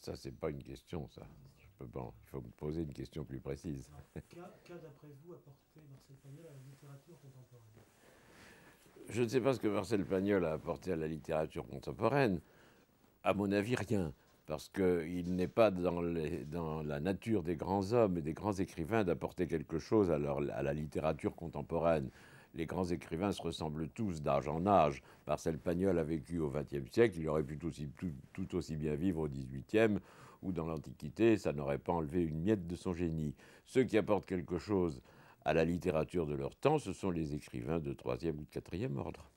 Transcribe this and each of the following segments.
ça c'est pas une question, ça. Je peux pas. Il faut me poser une question plus précise. Qu'a d'après vous apporté Marcel Pagnol à la littérature contemporaine? Je ne sais pas ce que Marcel Pagnol a apporté à la littérature contemporaine. À mon avis, rien. Parce qu'il n'est pas dans la nature des grands hommes et des grands écrivains d'apporter quelque chose à la littérature contemporaine. Les grands écrivains se ressemblent tous d'âge en âge. Marcel Pagnol a vécu au XXe siècle, il aurait pu tout aussi bien vivre au XVIIIe ou dans l'Antiquité, ça n'aurait pas enlevé une miette de son génie. Ceux qui apportent quelque chose à la littérature de leur temps, ce sont les écrivains de troisième ou de quatrième ordre.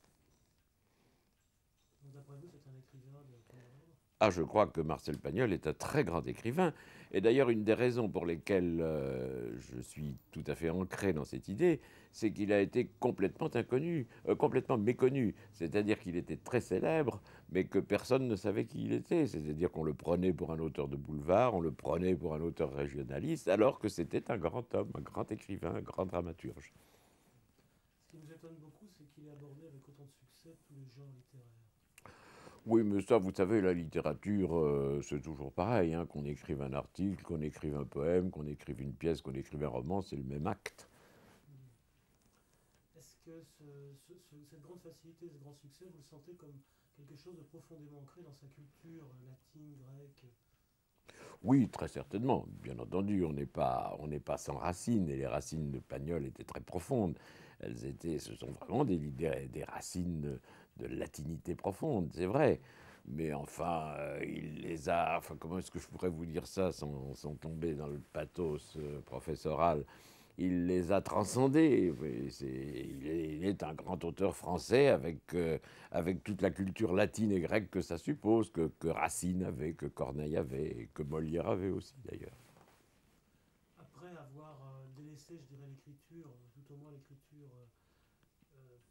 Donc d'après vous, c'est un écrivain de premier ordre? Ah, je crois que Marcel Pagnol est un très grand écrivain. Et d'ailleurs, une des raisons pour lesquelles je suis tout à fait ancré dans cette idée, c'est qu'il a été complètement inconnu, complètement méconnu. C'est-à-dire qu'il était très célèbre, mais que personne ne savait qui il était. C'est-à-dire qu'on le prenait pour un auteur de boulevard, on le prenait pour un auteur régionaliste, alors que c'était un grand homme, un grand écrivain, un grand dramaturge. Ce qui nous étonne beaucoup, c'est qu'il ait abordé avec autant de succès tous les genres littéraires. Oui, mais ça, vous savez, la littérature, c'est toujours pareil, hein, qu'on écrive un article, qu'on écrive un poème, qu'on écrive une pièce, qu'on écrive un roman, c'est le même acte. Est-ce que cette grande facilité, ce grand succès, vous le sentez comme quelque chose de profondément ancré dans sa culture latine, grecque? Oui, très certainement, bien entendu, on n'est pas sans racines, et les racines de Pagnol étaient très profondes. Ce sont vraiment des racines de latinité profonde, c'est vrai. Mais enfin, il les a. Enfin, comment est-ce que je pourrais vous dire ça sans tomber dans le pathos professoral? Il les a transcendés. Oui, il est un grand auteur français avec toute la culture latine et grecque que ça suppose, que Racine avait, que Corneille avait, et que Molière avait aussi d'ailleurs. Après avoir délaissé, je dirais, l'écriture, tout au moins l'écriture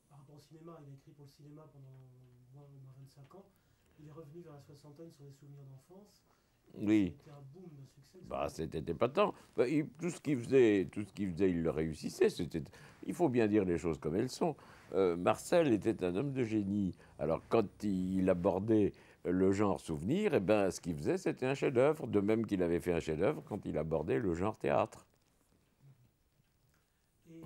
par rapport au cinéma, il a écrit pour le cinéma pendant au moins 25 ans. Il est revenu vers la soixantaine sur les souvenirs d'enfance. Et ça a Oui, été un boom de succès, vous bah savez. c'était épatant. Bah, tout ce qu'il faisait, il le réussissait. Il faut bien dire les choses comme elles sont. Marcel était un homme de génie. Alors quand il abordait le genre souvenir, eh ben, ce qu'il faisait, c'était un chef-d'œuvre. De même qu'il avait fait un chef-d'œuvre quand il abordait le genre théâtre. Et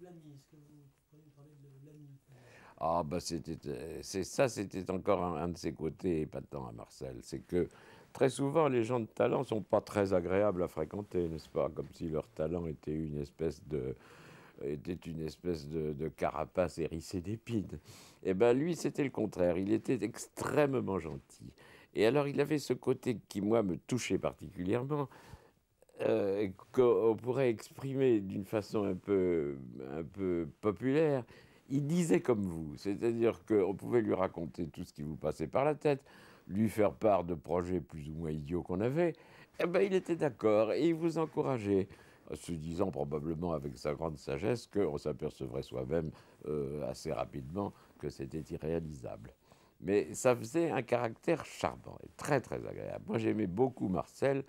l'ami, est-ce que vous pourriez me parler de l'ami Pagnol? Ah, bah c'était encore un de ses côtés épatants à Marcel. C'est que très souvent, les gens de talent sont pas très agréables à fréquenter, n'est-ce pas? Comme si leur talent était une espèce de carapace hérissée d'épines. Eh ben lui, c'était le contraire. Il était extrêmement gentil. Et alors, il avait ce côté qui, moi, me touchait particulièrement, qu'on pourrait exprimer d'une façon un peu populaire. Il disait comme vous, c'est-à-dire qu'on pouvait lui raconter tout ce qui vous passait par la tête, lui faire part de projets plus ou moins idiots qu'on avait. Eh ben, il était d'accord et il vous encourageait, se disant probablement avec sa grande sagesse qu'on s'apercevrait soi-même assez rapidement que c'était irréalisable. Mais ça faisait un caractère charmant et très très agréable. Moi j'aimais beaucoup Marcel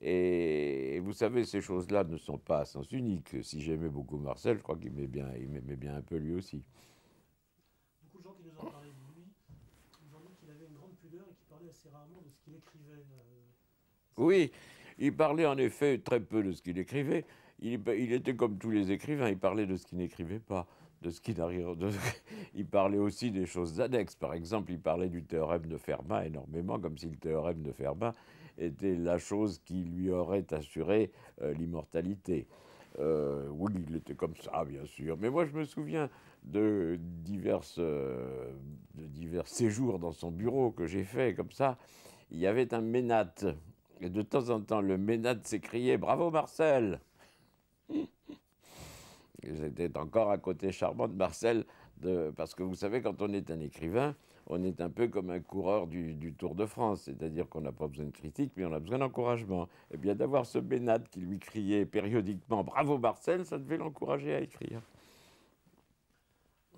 et vous savez, ces choses-là ne sont pas à sens unique. Si j'aimais beaucoup Marcel, je crois il m'aimait bien un peu lui aussi. Beaucoup de gens qui nous ont parlé de lui nous ont dit qu'il avait une grande pudeur et qu'il parlait assez rarement de ce qu'il écrivait. Est-ce que... Oui, il parlait en effet très peu de ce qu'il écrivait. Il était comme tous les écrivains, il parlait de ce qu'il n'écrivait pas, de ce qui n'arrive. Il parlait aussi des choses annexes. Par exemple, il parlait du théorème de Fermat énormément, comme si le théorème de Fermat était la chose qui lui aurait assuré l'immortalité. Oui, il était comme ça, bien sûr. Mais moi, je me souviens de divers séjours dans son bureau que j'ai fait comme ça. Il y avait un ménate. Et de temps en temps, le ménate s'écriait «Bravo Marcel!» J'étais encore à côté charmant de Marcel, parce que vous savez, quand on est un écrivain, on est un peu comme un coureur du Tour de France, c'est-à-dire qu'on n'a pas besoin de critique, mais on a besoin d'encouragement. Et bien d'avoir ce ménate qui lui criait périodiquement «Bravo Marcel!», ça devait l'encourager à écrire.